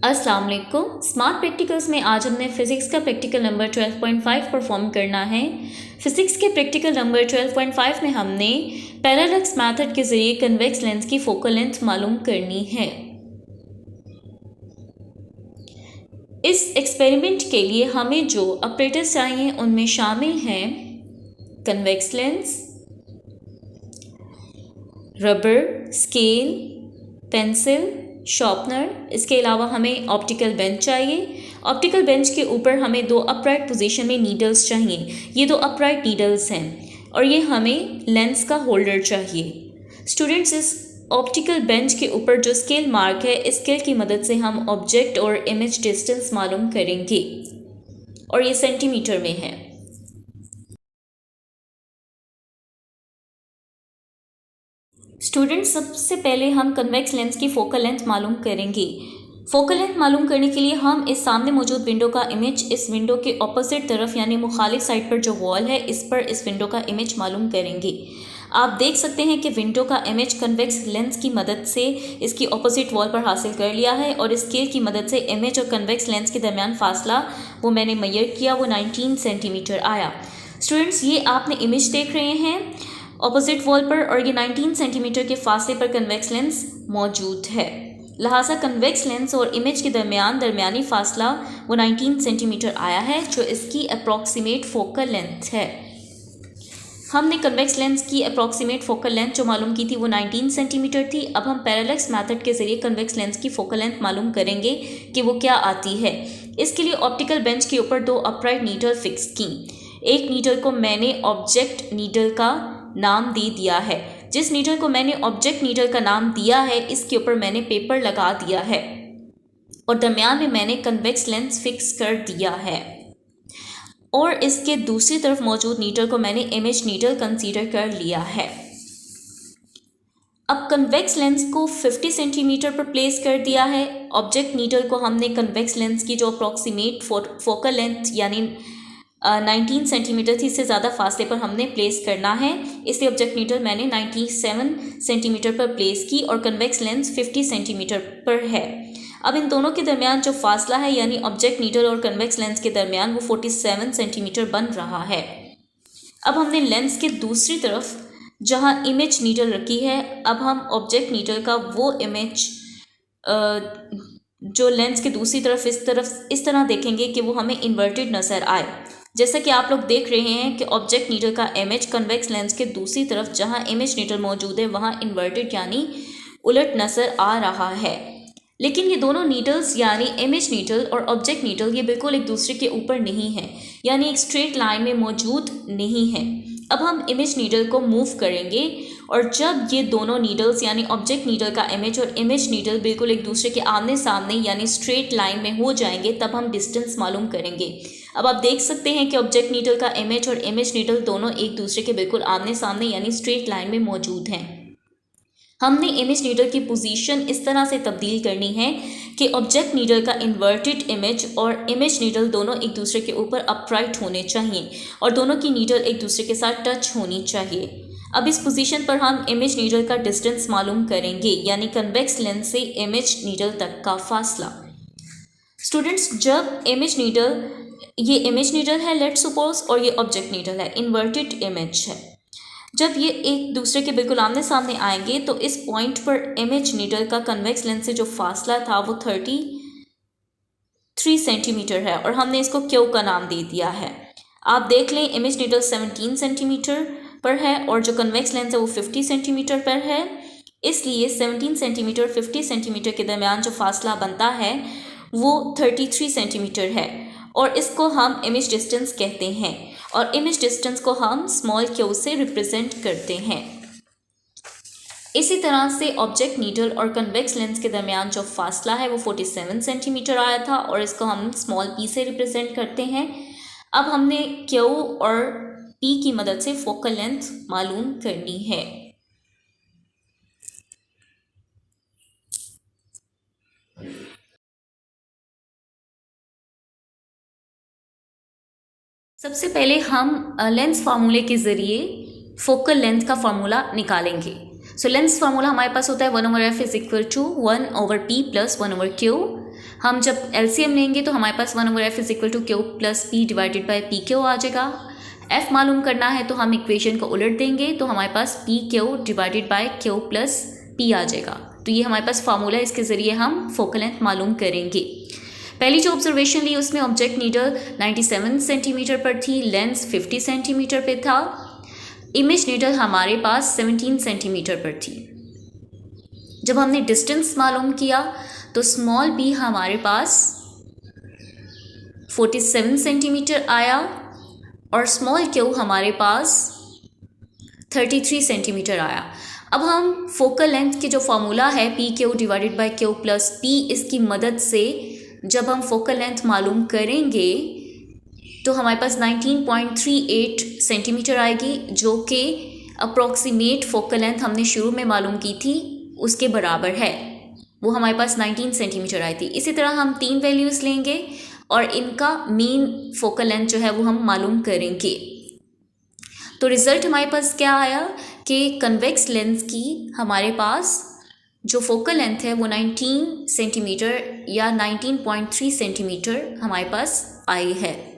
अस्सलाम वालेकुम। Smart practicals में आज हमने फिज़िक्स का प्रैक्टिकल नंबर 12.5 परफॉर्म करना है। फिज़िक्स के प्रैक्टिकल नंबर 12.5 में हमने पैरेलक्स मेथड के ज़रिए कन्वेक्स लेंस की फोकल लेंथ मालूम करनी है। इस एक्सपेरिमेंट के लिए हमें जो ऑपरेटर्स चाहिए उनमें शामिल हैं convex lens, rubber, scale, pencil, sharpener. इसके अलावा हमें ऑप्टिकल बेंच चाहिए। ऑप्टिकल बेंच के ऊपर हमें दो अपराइट पोजीशन में नीडल्स चाहिए। ये दो अपराइट नीडल्स हैं और ये हमें लेंस का होल्डर चाहिए। स्टूडेंट्स, इस ऑप्टिकल बेंच के ऊपर जो स्केल मार्क है, इस स्केल की मदद से हम ऑब्जेक्ट और इमेज डिस्टेंस मालूम करेंगे और ये सेंटीमीटर में है। स्टूडेंट्स, सबसे पहले हम कन्वेक्स लेंस की फोकल लेंथ मालूम करेंगे। फोकल लेंथ मालूम करने के लिए हम इस सामने मौजूद विंडो का इमेज इस विंडो के ऑपोजिट तरफ यानी मुखालिफ साइड पर जो वॉल है इस पर इस विंडो का इमेज मालूम करेंगे। आप देख सकते हैं कि विंडो का इमेज कन्वेक्स लेंस की मदद से इसकी ऑपोजिट वॉल पर हासिल कर लिया है और स्केल की मदद से इमेज और कन्वेक्स लेंस के दरमियान फासला वो मैंने मेजर किया, वो 19 सेंटीमीटर आया। स्टूडेंट्स, ये आपने इमेज देख रहे हैं ऑपोजिट वॉल पर और ये 19 सेंटीमीटर के फासले पर कन्वेक्स लेंस मौजूद है। लिहाजा कन्वेक्स लेंस और इमेज के दरमियानी फासला वो 19 सेंटीमीटर आया है, जो इसकी अप्रॉक्सीमेट फोकल लेंथ है। हमने कन्वेक्स लेंस की अप्रॉक्सीमेट फोकल लेंथ जो मालूम की थी वो 19 सेंटीमीटर थी। अब हम पैरेलक्स मेथड के जरिए कन्वेक्स लेंस की फोकल लेंथ मालूम करेंगे कि वो क्या आती है। इसके लिए ऑप्टिकल बेंच के ऊपर दो अपराइट नीडल फिक्स की। एक नीडल को मैंने ऑब्जेक्ट नीडल का नाम दे दिया है। जिस नीडल को मैंने ऑब्जेक्ट नीडल का नाम दिया है इसके ऊपर मैंने पेपर लगा दिया है और दरमियान में मैंने कन्वेक्स लेंस फिक्स कर दिया है और इसके दूसरी तरफ मौजूद नीडल को मैंने इमेज नीडल कंसीडर कर लिया है। अब कन्वेक्स लेंस को 50 सेंटीमीटर पर प्लेस कर दिया है। ऑब्जेक्ट नीडल को हमने कन्वेक्स लेंस की जो अप्रॉक्सीमेट फोकल लेंथ यानी 19 सेंटीमीटर थी, इससे ज़्यादा फासले पर हमने प्लेस करना है, इसलिए ऑब्जेक्ट नीडल मैंने 97 सेंटीमीटर पर प्लेस की और कन्वेक्स लेंस 50 सेंटीमीटर पर है। अब इन दोनों के दरमियान जो फासला है यानी ऑब्जेक्ट नीडल और कन्वेक्स लेंस के दरमियान वो 47 सेंटीमीटर बन रहा है। अब हमने लेंस के दूसरी तरफ जहाँ इमेज नीडल रखी है, अब हम ऑब्जेक्ट नीडल का वो इमेज जो लेंस के दूसरी तरफ इस तरह देखेंगे कि वो हमें इन्वर्टेड नज़र आए। जैसा कि आप लोग देख रहे हैं कि ऑब्जेक्ट नीडल का इमेज कन्वेक्स लेंस के दूसरी तरफ जहां इमेज नीडल मौजूद है वहां इन्वर्टेड यानी उलट नज़र आ रहा है। लेकिन ये दोनों नीडल्स यानी इमेज नीडल और ऑब्जेक्ट नीडल ये बिल्कुल एक दूसरे के ऊपर नहीं है, यानी एक स्ट्रेट लाइन में मौजूद नहीं है। अब हम इमेज नीडल को मूव करेंगे और जब ये दोनों नीडल्स यानी ऑब्जेक्ट नीडल का इमेज और इमेज नीडल बिल्कुल एक दूसरे के आमने सामने यानी स्ट्रेट लाइन में हो जाएंगे तब हम डिस्टेंस मालूम करेंगे। अब आप देख सकते हैं कि ऑब्जेक्ट नीडल का इमेज और इमेज नीडल दोनों एक दूसरे के बिल्कुल आमने सामने यानी स्ट्रेट लाइन में मौजूद हैं। हमने इमेज नीडल की पोजीशन इस तरह से तब्दील करनी है कि ऑब्जेक्ट नीडल का इन्वर्टेड इमेज और इमेज नीडल दोनों एक दूसरे के ऊपर अपराइट होने चाहिए और दोनों की नीडल एक दूसरे के साथ टच होनी चाहिए। अब इस पोजीशन पर हम इमेज नीडल का डिस्टेंस मालूम करेंगे यानी कन्वेक्स लेंस से इमेज नीडल तक का फासला। स्टूडेंट्स, जब ये इमेज नीडल है लेट्स सपोज और ये ऑब्जेक्ट नीडल है, इन्वर्टेड इमेज है, जब ये एक दूसरे के बिल्कुल आमने सामने आएंगे तो इस पॉइंट पर इमेज नीडल का कन्वेक्स लेंस से जो फासला था वो 33 सेंटीमीटर है और हमने इसको क्यू का नाम दे दिया है। आप देख लें इमेज नीडल 17 सेंटीमीटर पर है और जो कन्वेक्स लेंस है वो 50 सेंटीमीटर पर है, इसलिए 17 सेंटीमीटर 50 सेंटीमीटर के दरमियान जो फासला बनता है वो 33 सेंटीमीटर है और इसको हम इमेज डिस्टेंस कहते हैं और इमेज डिस्टेंस को हम स्मॉल क्यू से रिप्रेजेंट करते हैं। इसी तरह से ऑब्जेक्ट नीडल और कन्वेक्स लेंस के दरमियान जो फासला है वो 47 सेंटीमीटर आया था और इसको हम स्मॉल पी से रिप्रेजेंट करते हैं। अब हमने क्यू और पी की मदद से फोकल लेंथ मालूम करनी है। सबसे पहले हम लेंस फार्मूले के ज़रिए फोकल लेंथ का फार्मूला निकालेंगे। सो लेंस फार्मूला हमारे पास होता है 1/f = 1/p + 1/q। हम जब LCM लेंगे तो हमारे पास 1/f is equal to Q plus P divided by P Q आ जाएगा। f मालूम करना है तो हम इक्वेशन को उलट देंगे तो हमारे पास P Q divided by Q plus P आ जाएगा। तो ये हमारे पास फार्मूला, इसके ज़रिए हम फोकल लेंथ मालूम करेंगे। पहली जो ऑब्जर्वेशन ली उसमें ऑब्जेक्ट नीडल 97 सेंटीमीटर पर थी, लेंस 50 सेंटीमीटर पे था, इमेज नीडल हमारे पास 17 सेंटीमीटर पर थी। जब हमने डिस्टेंस मालूम किया तो स्मॉल b हमारे पास 47 सेंटीमीटर आया और स्मॉल q हमारे पास 33 सेंटीमीटर आया। अब हम फोकल लेंथ के जो फार्मूला है P Q divided by Q plus P, इसकी मदद से जब हम फोकल लेंथ मालूम करेंगे तो हमारे पास 19.38 सेंटीमीटर आएगी, जो कि अप्रॉक्सीमेट फोकल लेंथ हमने शुरू में मालूम की थी उसके बराबर है। वो हमारे पास 19 सेंटीमीटर आई थी। इसी तरह हम 3 वैल्यूज़ लेंगे और इनका मीन फोकल लेंथ जो है वो हम मालूम करेंगे। तो रिज़ल्ट हमारे पास क्या आया कि कन्वेक्स लेंस की हमारे पास जो फोकल लेंथ है वो 19 सेंटीमीटर या 19.3 सेंटीमीटर हमारे पास आई है।